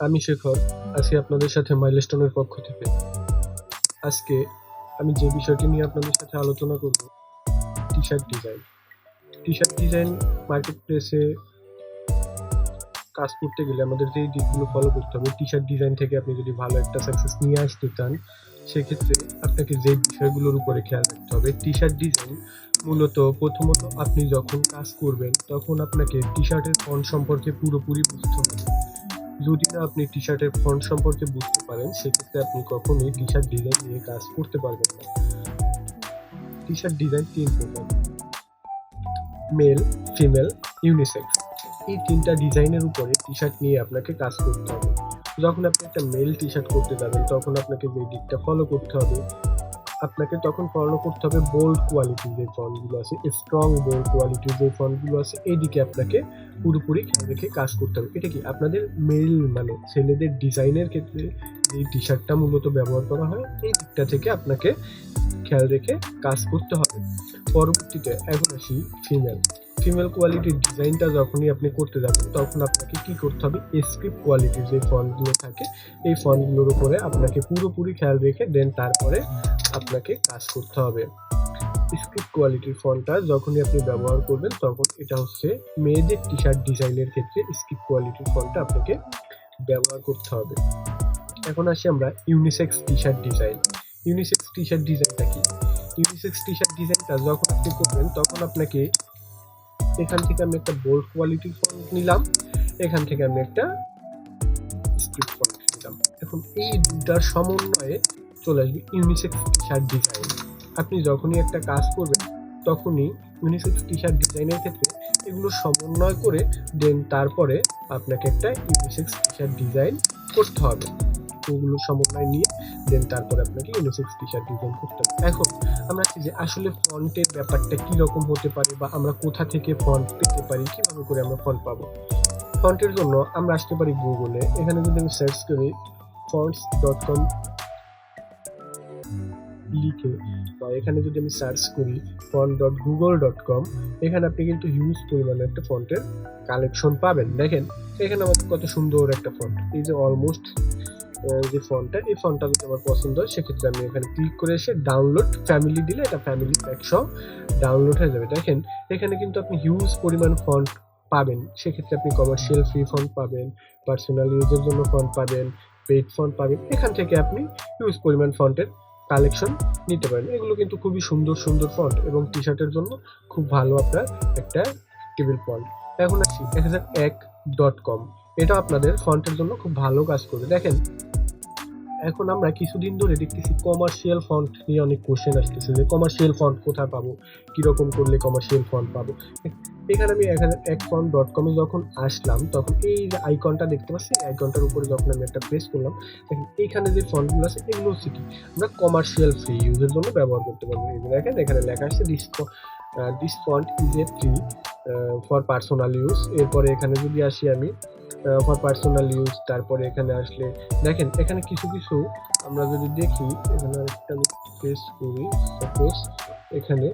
আমি শেখর, আছি আপনাদের সাথে মাইলস্টোনের পক্ষ থেকে। আজকে আমি যে বিষয়টি নিয়ে আপনাদের সাথে আলোচনা করব, t-shirt design. T-shirt design market প্লেসে কাজ করতে গেলে আমাদের যেই দিকগুলো ফলো করতে হবে, টি-শার্ট ডিজাইন থেকে আপনি যদি ভালো একটা সাকসেস নিয়ে আসতে চান, সেক্ষেত্রে আপনাকে যে বিষয়গুলোর উপরে খেয়াল রাখতে হবে। টি-শার্ট ডিজাইন মূলত প্রথমত আপনি যখন কাজ করবেন তখন আপনাকে টি-শার্টের ফন্ট সম্পর্কে পুরোপুরি বুঝতে হবে। যদি না আপনি টি-শার্টের ফন্ট সম্পর্কে বুঝতে পারেন, সেক্ষেত্রে আপনি কখনোই টি-শার্ট ডিজাইন নিয়ে কাজ করতে পারবেন না। টি-শার্ট ডিজাইন 3 প্রকার: মেল, ফিমেল, ইউনিসেক্স। এই 3টা ডিজাইনের উপরে টি-শার্ট নিয়ে আপনাকে কাজ করতে হবে। যখন আপনি একটা মেল টি-শার্ট করতে যাবেন, তখন আপনাকে যে দিকটা ফলো করতে হবে, আপনাকে তখন ফলো করতে হবে বোল্ড কোয়ালিটির যে ফন্টগুলো আছে, স্ট্রং বোল্ড কোয়ালিটির যে ফন্টগুলো আছে, এই দিকে আপনাকে পুরোপুরি খেয়াল রেখে কাজ করতে হবে। এটা কি আপনাদের মেল মানে ছেলেদের ডিজাইনের ক্ষেত্রে এই টি শার্টটা মূলত ব্যবহার করা হয়, এই দিকটা থেকে আপনাকে খেয়াল রেখে কাজ করতে হবে। পরবর্তীতে এখন আসি ফিমেল। ফিমেল কোয়ালিটির ডিজাইনটা যখনই আপনি করতে যাবেন, তখন আপনাকে কি করতে হবে, স্ক্রিপ্ট কোয়ালিটির যে ফন্টগুলো থাকে, এই ফন্টগুলোর উপরে আপনাকে পুরোপুরি খেয়াল রেখে দেন তারপরে আপনাকে কাজ করতে হবে। স্ক্রিপ্ট কোয়ালিটির ফন্টটা যখনই আপনি ব্যবহার করবেন, তখন এটা হচ্ছে মেয়েদের টি শার্ট ডিজাইনের ক্ষেত্রে স্ক্রিপ্ট কোয়ালিটির ফন্টটা আপনাকে ব্যবহার করতে হবে। এখন আসি আমরা unisex T shirt design. Unisex T shirt ডিজাইনটা কি? ইউনিসেক্স টি শার্ট ডিজাইনটা যখন আপনি করবেন, তখন আপনাকে এখান থেকে আমি একটা বোল্ড কোয়ালিটির ফন্ট নিলাম, এখান থেকে আমি একটা স্ক্রিপ্ট ফন্ট নিলাম। এখন এই দুটার সমন্বয়ে চলে আসবে ইউনিসেক্স টি শার্ট ডিজাইন। আপনি যখনই একটা কাজ করবেন, তখনই ইউনিসেক্স টি শার্ট ডিজাইনের ক্ষেত্রে এগুলো সমন্বয় করে দেন তারপরে আপনাকে একটা ইউনিসেক্স টি শার্ট ডিজাইন করতে হবে। এগুলো সমন্বয় নিয়ে দেন তারপরে আপনাকে ইউনিসেক্স টি শার্ট ডিজাইন করতে হবে। এখন আমরা যে আসলে ফন্টের ব্যাপারটা কি রকম হতে পারে, বা আমরা কোথা থেকে ফন্ট পেতে পারি, কিভাবে করে আমরা ফন্ট পাবো। ফন্টের জন্য আমরা আসতে পারি গুগলে। এখানে যদি আমি সার্চ করি fonts.com লিখে, বা এখানে যদি আমি সার্চ করি font.google.com, এখানে আপনি কিন্তু হিউজ পরিমাণে একটা ফন্টের কালেকশন পাবেন। দেখেন এখানে আমাদের কত সুন্দর একটা ফন্ট, এই যে অলমোস্ট যে ফন্টটা, এই ফন্টটা যদি আমার পছন্দ হয়, সেক্ষেত্রে আমি এখানে ক্লিক করে এসে ডাউনলোড ফ্যামিলি দিলে এটা ফ্যামিলি প্যাক সহ ডাউনলোড হয়ে যাবে। দেখেন এখানে কিন্তু আপনি হিউজ পরিমাণ ফন্ট পাবেন। সেক্ষেত্রে আপনি কমার্শিয়াল ফ্রি ফন্ট পাবেন, পার্সোনাল ইউজের জন্য ফন্ট পাবেন, পেইড ফন্ট পাবেন। এখান থেকে আপনি হিউজ পরিমাণ ফন্টের কালেকশন নিতে পারেন। এগুলো কিন্তু খুবই সুন্দর সুন্দর ফন্ট এবং টি শার্টের জন্য খুব ভালো আপনার একটা টেবিল ফন্ট। এখন আসি 1001.com, এটা আপনাদের ফন্টের জন্য খুব ভালো কাজ করবে। দেখেন এখন আমরা কিছুদিন ধরে দেখতেছি কমার্শিয়াল ফন্ট নিয়ে অনেক কোশ্চেন আসতেছে, যে কমার্শিয়াল ফন্ট কোথায় পাবো, কিরকম করলে কমার্শিয়াল ফন্ট পাবো। এখানে আমি 1001.com যখন আসলাম, তখন এই যে আইকনটা দেখতে পাচ্ছি, আইকনটার উপরে যখন আমি একটা প্রেস করলাম, দেখেন এইখানে যে ফন্টগুলো আছে, এগুলো হচ্ছে কি আমরা কমার্শিয়াল ফ্রি ইউজের জন্য ব্যবহার করতে পারবো। এই যে দেখেন এখানে লেখা আছে this font is a free for personal use. এরপরে এখানে যদি আসি আমি ফর পার্সোনাল ইউজ, তারপরে এখানে আসলে দেখেন এখানে কিছু কিছু আমরা যদি দেখি, এখানে একটা আমি প্রেস করি, সাপোজ এখানে,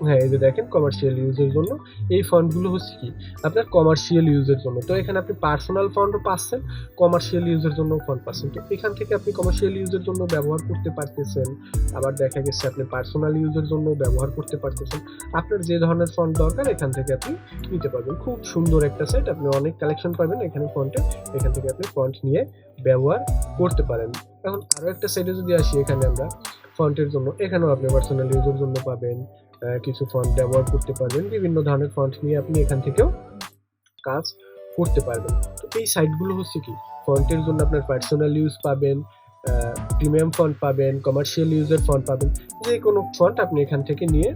হ্যাঁ এই যে দেখেন কমার্শিয়াল ইউজের জন্য এই ফন্টগুলো হচ্ছে কি আপনার কমার্শিয়াল ইউজের জন্য। তো এখানে আপনি পার্সোনাল ফন্টও পাচ্ছেন, কমার্শিয়াল ইউজের জন্য ফন্ট পাচ্ছেন। তো এখান থেকে আপনি কমার্শিয়াল ইউজের জন্য ব্যবহার করতে পারতেছেন, আবার দেখা গেছে আপনি পার্সোনাল ইউজের জন্য ব্যবহার করতে পারতেছেন। আপনার যে ধরনের ফন্ট দরকার এখান থেকে আপনি নিতে পারবেন। খুব সুন্দর একটা সাইট, আপনি অনেক কালেকশন পাবেন এখানে ফন্টের, এখান থেকে আপনি ফন্ট নিয়ে ব্যবহার করতে পারেন। এখন আরও একটা সাইটে যদি আসি, এখানে আমরা ফন্টের জন্য, এখানেও আপনি পার্সোনাল ইউজের জন্য পাবেন, কিছু ফন্ট ব্যবহার করতে পারবেন, বিভিন্ন ধরনের ফন্ট নিয়ে আপনি এখান থেকেও কাজ করতে পারবেন। তো এই সাইটগুলো হচ্ছে কি ফন্টের জন্য আপনার পার্সোনাল ইউজ পাবেন, প্রিমিয়াম ফন্ট পাবেন, কমার্শিয়াল ইউজের ফন্ট পাবেন, যে কোনো ফন্ট আপনি এখান থেকে নিয়ে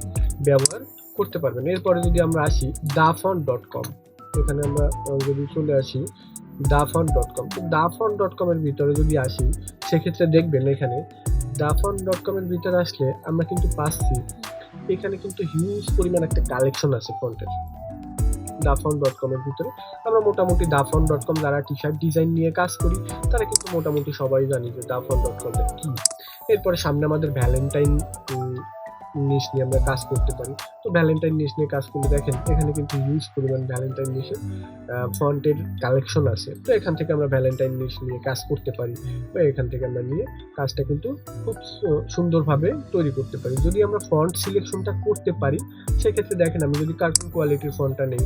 ব্যবহার করতে পারবেন। এরপরে যদি আমরা আসি dafont.com, এখানে আমরা যদি চলে আসি dafont.com, তো dafont.com এর ভিতরে যদি আসি, সেক্ষেত্রে দেখবেন এখানে dafont.com এর ভিতরে আসলে আমরা কিন্তু পাচ্ছি এখানে কিন্তু হিউজ পরিমাণ একটা কালেকশন আছে ফন্টের। dafont.com এর ভিতরে আমরা মোটামুটি dafont.com যারা টি শার্ট ডিজাইন নিয়ে কাজ করি, তারা কিন্তু মোটামুটি সবাই জানি যে dafont.com কি। এরপরে সামনে আমাদের ভ্যালেন্টাইন নিশ নিয়ে আমরা কাজ করতে পারি। তো ভ্যালেন্টাইন নিশ নিয়ে কাজ করলে দেখেন এখানে কিন্তু হিউজ পরিমাণ ভ্যালেন্টাইন নিশের ফন্টের কালেকশন আছে। তো এখান থেকে আমরা ভ্যালেন্টাইন নিশ নিয়ে কাজ করতে পারি, তো এখান থেকে আমরা নিয়ে কাজটা কিন্তু খুব সুন্দরভাবে তৈরি করতে পারি। যদি আমরা ফন্ট সিলেকশনটা করতে পারি সেক্ষেত্রে দেখেন আমি যদি কার্টুন কোয়ালিটির ফন্টটা নেই,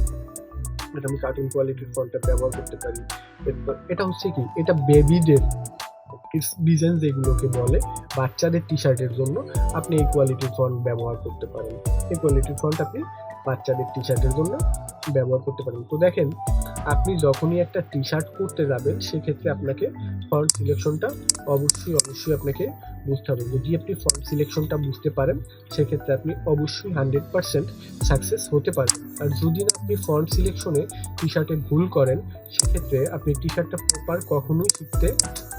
এটা আমি কার্টুন কোয়ালিটির ফন্টটা ব্যবহার করতে পারি। এরপর এটা হচ্ছে কি, এটা বেবিদের ডিজাইন যেগুলোকে বলে বাচ্চাদের টি শার্টের জন্য আপনি এই কোয়ালিটির ফন্ট ব্যবহার করতে পারেন। এই কোয়ালিটির ফন্ট আপনি বাচ্চাদের টি শার্টের জন্য ব্যবহার করতে পারেন। তো দেখেন আপনি যখনই একটা টি শার্ট করতে যাবেন সেক্ষেত্রে আপনাকে ফন্ট সিলেকশনটা অবশ্যই আপনাকে বুঝতে হবে। যদি আপনি ফন্ট সিলেকশনটা বুঝতে পারেন সেক্ষেত্রে আপনি অবশ্যই 100% সাকসেস হতে পারবেন। আর যদি না আপনি ফন্ট সিলেকশনে টি শার্টে ভুল করেন সেক্ষেত্রে আপনি টি শার্টটা প্রপার কখনোই শিখতে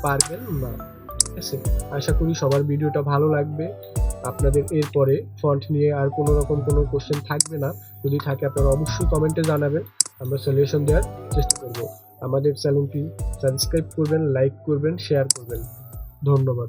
পারবেন না। ঠিক আছে, আশা করি সবার ভিডিওটা ভালো লাগবে। আপনাদের এরপরে ফন্ট নিয়ে আর কোনো রকম কোনো কোশ্চেন থাকবে না। যদি থাকে আপনারা অবশ্যই কমেন্টে জানাবেন, আমরা সলিউশন দেওয়ার চেষ্টা করব। আমাদের চ্যানেলটি সাবস্ক্রাইব করবেন, লাইক করবেন, শেয়ার করবেন। ধন্যবাদ।